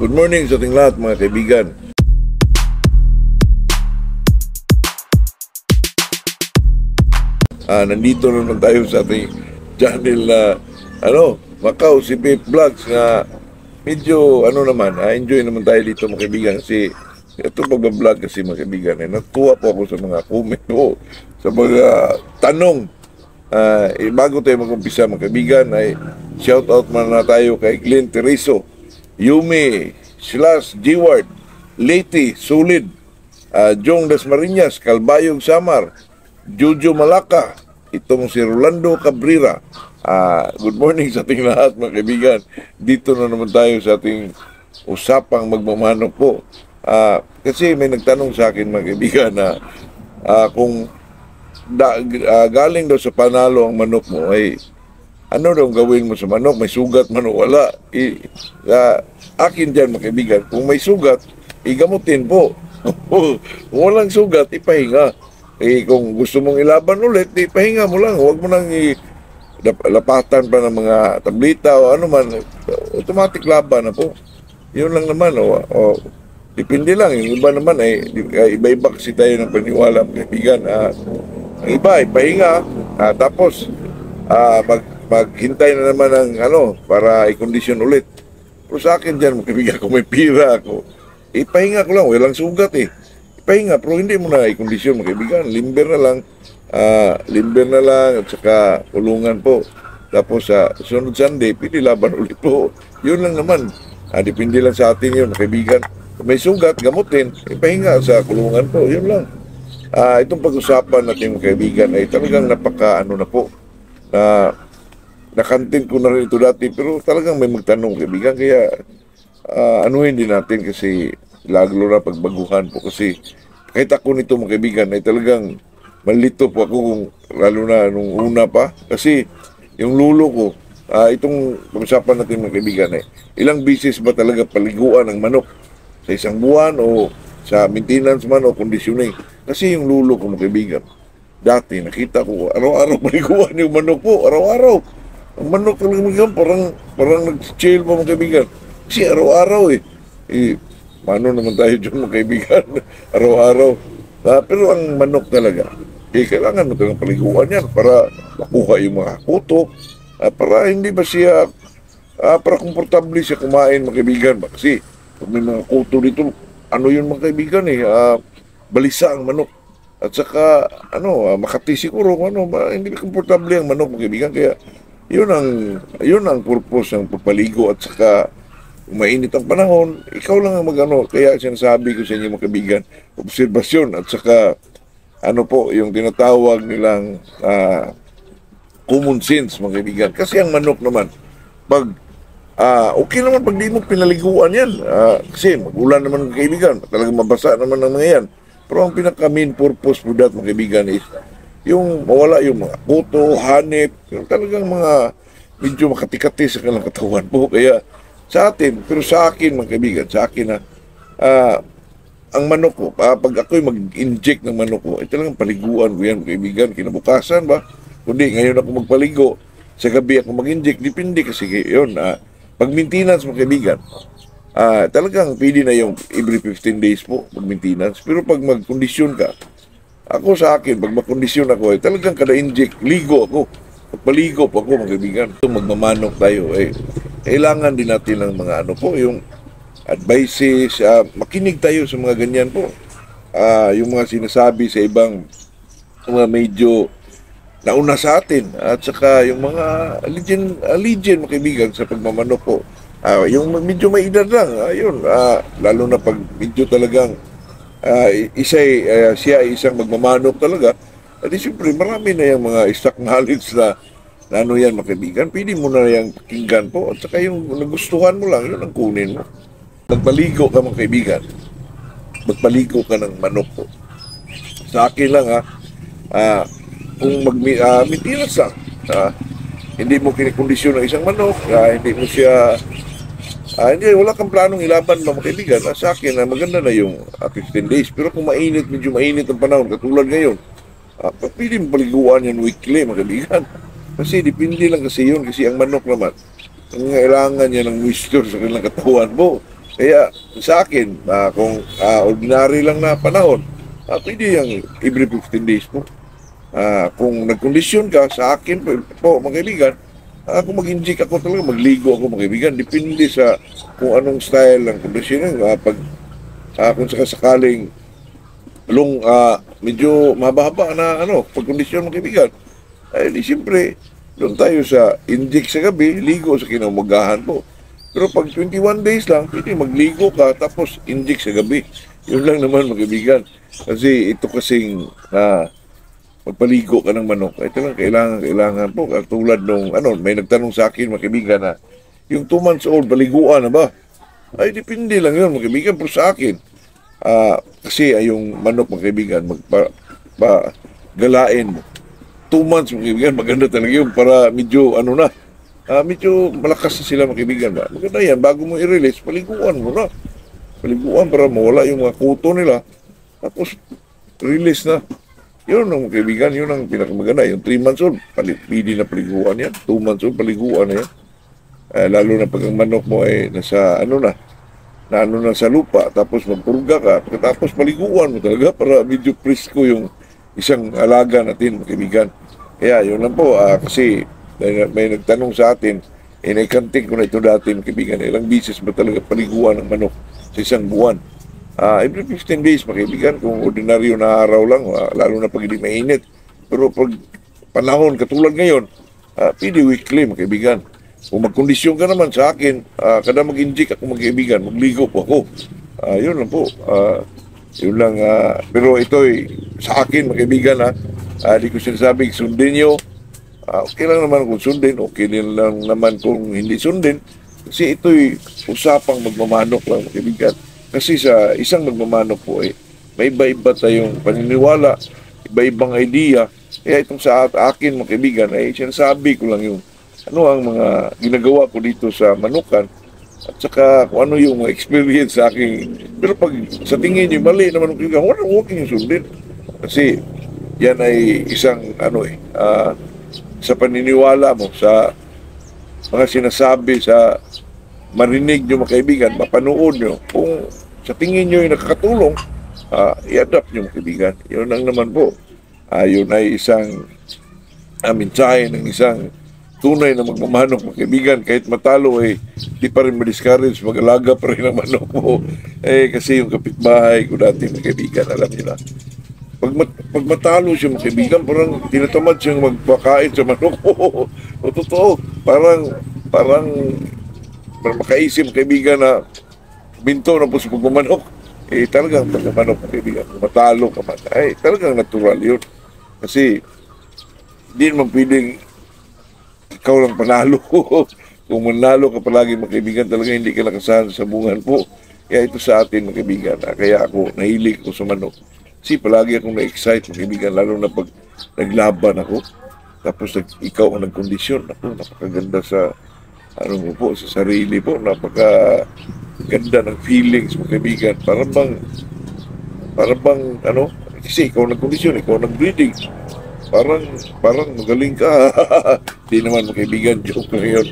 Good morning sa ating lahat mga kaibigan. Nandito naman tayo sa ating channel na Macau CP Vlogs na medyo enjoy naman tayo dito mga kaibigan kasi ito pag-vlog kasi mga kaibigan natuwa po ako sa mga comment ko, sa mga tanong. Bago tayo mag-umpisa mga kaibigan ay shout out muna tayo kay Glenn Tereso, Yumi, Silas, G-Ward, Leti, Solid, Jong Dasmariñas, Calbayog Samar, Jojo Malaka, itong si Rolando Cabrera. Good morning sa ating lahat mga kaibigan. Dito na naman tayo sa ating usapang magmamanok po. Kasi may nagtanong sa akin mga kaibigan na kung galing daw sa panalo ang manok mo ay ano daw gawin mo sa manok, may sugat man o wala. Akin dyan mga kaibigan, kung may sugat, igamutin po. Kung walang sugat, ipahinga. Kung gusto mong ilaban ulit, ipahinga mo lang. Huwag mo nang lapatan pa ng mga tablita o ano man. Automatic laban na po. Yun lang naman. Depende lang. Yung iba naman ay iba-iba kasi tayo ng paniwala mga kaibigan. Ang iba, ipahinga. Tapos, maghintay na naman ng para i-condition ulit. Pero sa akin dyan, mga kaibigan, kung may pira ako, ipahinga ko lang, walang sugat ipahinga, pero hindi mo na i-condition mga kaibigan, limber na lang at saka kulungan po. Tapos sa sunod Sunday, pili laban ulit po. Yun lang naman, depende lang sa atin yun mga kaibigan. Kung may sugat, gamutin, ipahinga sa kulungan po, yun lang. Itong pag-usapan natin mga kaibigan ay talagang napaka na po, nakantin ko na rin ito dati, pero talagang may magtanong kaibigan, kaya anuhin din natin kasi lalo na pagbaguhan po, kasi kahit ako nito mga kaibigan ay talagang malito po ako kung lalo na nung una pa, kasi yung lulo ko, itong pag-usapan natin mga kaibigan ay ilang bisis ba talaga paliguan ng manok sa isang buwan o sa maintenance man o conditioning, kasi yung lulo ko mga kaibigan dati nakita ko araw-araw paliguan yung manok po, araw-araw. Ang manok talaga parang nag-chill pa mga kaibigan. Kasi araw-araw paano naman tayo dyan mga kaibigan? Araw-araw. Pero ang manok talaga, kailangan mo talagang paliguan yan para makuha yung mga kuto. Para hindi ba siya, para komportable siya kumain mga kaibigan. Kasi pag may mga kuto dito, yun mga kaibigan balisa ang manok. At saka, Makati siguro, hindi komportable ang manok mga kaibigan. Kaya, yun ang purpose ng pagpaligo at saka mainit ang panahon, ikaw lang ang kaya sinasabi ko sa inyo mga kaibigan, obserbasyon at saka yung tinatawag nilang common sense mga kaibigan. Kasi ang manok naman, pag okay naman pag di mo pinaliguan yan, kasi magulan naman mga kaibigan, talagang mabasa naman ng mga yan. Pero ang pinaka main purpose for that mga kaibigan is yung mawala yung mga kuto, hanip, yung talagang mga medyo makatikati sa kanilang katawan po. Kaya sa atin, pero sa akin mga kaibigan, sa akin ang manok ko, pag ako'y mag-inject ng manok ko, ay talagang paliguan ko yan mga kaibigan, kinabukasan ba? Kundi ngayon ako magpaligo, sa gabi ako mag-inject, depende kasi yun. Pag maintenance mga kaibigan, talagang pwede na yung every 15 days po mag-maintenance. Pero pag mag-kondisyon ka, ako sa akin, pag makondisyon ako, talagang kada inject, ligo ako. Pagpaligo po ako, mga kaibigan. Magmamanok tayo, kailangan din natin ng mga yung advices, makinig tayo sa mga ganyan po. Yung mga sinasabi sa ibang mga medyo nauna sa atin. At saka yung mga legend mga kaibigan, sa pagmamanok po. Yung medyo may edad lang, lalo na pag medyo talagang siya ay isang magmamanok talaga, at siyempre marami na yung mga stock knowledge na yan mga kaibigan, pwede mo na yung pakinggan po, at saka yung nagustuhan mo lang, yun ang kunin mo. Magpaligo ka mga kaibigan, magpaligo ka ng manok po. Sa akin lang kung maintenance lang, hindi mo kinikondisyon ng isang manok, hindi mo siya wala kang planong ilaban mga kaibigan. Sa akin, maganda na yung 15 days. Pero kung medyo mainit ang panahon, katulad ngayon, pwede mo paliguan yan weekly mga kaibigan. Kasi depende lang kasi yun. Kasi ang manok naman, ang kailangan niya ng moisture sa kanilang katawan mo. Kaya sa akin, kung ordinary lang na panahon, pwede yung every 15 days po. Kung nagkondisyon ka, sa akin po mga kaibigan, kung mag-inject ako talaga, magligo ako mga kaibigan. Depende sa kung anong style ng kondisyon. Kung sakasakaling medyo mahaba-haba na pagkondisyon mga kaibigan, ay di siyempre, doon tayo sa inject sa gabi, ligo sa kinaumagahan po. Pero pag 21 days lang, pwede magligo ka tapos inject sa gabi. Yun lang naman mga kaibigan. Kasi ito kasing magpaligo ka ng manok, ito lang kailangan po. Tulad nung may nagtanong sa akin mga kaibigan na yung 2 months old, baliguan na ba? Ay, depende lang yun mga kaibigan. Pero sa akin, kasi yung manok mga kaibigan, galain mo. 2 months mga kaibigan, maganda talaga yun para medyo medyo malakas na sila mga kaibigan ba. Maganda yan, bago mo i-release, paliguan mo na. Paliguan para mawala yung mga kuto nila. Tapos, release na. Yun ang mga kaibigan, yun ang pinakamaganda. Yung 3 months old, pwede na paliguan yan. 2 months old, paliguan na yan. Lalo na pag ang manok mo ay nasa na sa lupa, tapos magpurga ka, tapos paliguan mo talaga para medyo presko yung isang alaga natin mga kaibigan. Kaya yun lang po, kasi may nagtanong sa atin, naikantik ko na ito dati, kaibigan, ilang bisis ba talaga paliguan ng manok sa isang buwan? Every 15 days, kaibigan, kung ordinaryo na araw lang, lalo na pag hindi mainit. Pero pag panahon katulad ngayon, pwede weekly, kaibigan. Kung magkondisyon ka naman sa akin, kada mag-inject ako kaibigan, magligo po ako. Yun lang po. Yun lang. Pero ito'y sa akin, kaibigan, di ko sinasabing sundin nyo. Okay lang naman kung sundin, okay din lang naman kung hindi sundin. Kasi ito'y usapang magmamanok lang, kaibigan. Kasi sa isang magmamanok po, may iba-iba tayong paniniwala, iba-ibang idea. Kaya itong sa akin, mga kaibigan, ay sinasabi ko lang yung ang mga ginagawa ko dito sa manukan at saka kung ano yung mga experience sa akin. Pero pag sa tingin nyo, mali naman ang kaibigan, huwag yung sundin. Kasi yan ay isang sa paniniwala mo, sa mga sinasabi, sa marinig nyo mga kaibigan, mapanood nyo, kung sa tingin nyo yung nakakatulong, i-adapt nyo mga kaibigan. Yun lang naman po. Yun ay isang mensahe ng isang tunay na magmamanok mga kaibigan. Kahit matalo di pa rin ma-discourage, mag-alaga pa rin ang manok mo. Kasi yung kapitbahay ko dati mga kaibigan, alam nila, pag matalo siya mga kaibigan, parang tinatamad siyang magpakain sa manok mo. O totoo, parang makaisip kaibigan na binto na po sa pagmamanok. Talagang pagmamanok mga kaibigan, matalo ka man, talagang natural yun. Kasi hindi naman pwedeng ikaw lang panalo. Kung manalo ka palagi mga kaibigan, talaga hindi ka nakasahan sa bungan po. Kaya ito sa atin mga kaibigan. Kaya ako, nahilig ko sa manok. Kasi palagi akong na-excite mga kaibigan, lalo na pag naglaban ako. Tapos ikaw ang nagkondisyon. Ako, napakaganda sa sa sarili po. Napakaganda ng feelings mga kaibigan. Parang bang, kasi ikaw nagkondisyon, ikaw nag-breeding. Parang magaling ka. Di naman mga kaibigan, joke na yun.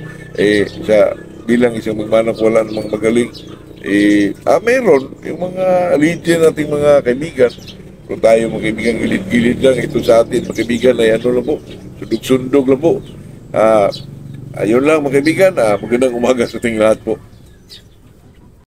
Bilang isang magmanok, wala namang magaling. Meron yung mga legend nating mga kaibigan. Kung tayo mga kaibigan, gilid-gilid lang ito sa atin, mga kaibigan, ay lang po, sundog-sundog lang po. Ayun lang mga kaibigan, magandang umaga sa ating lahat po.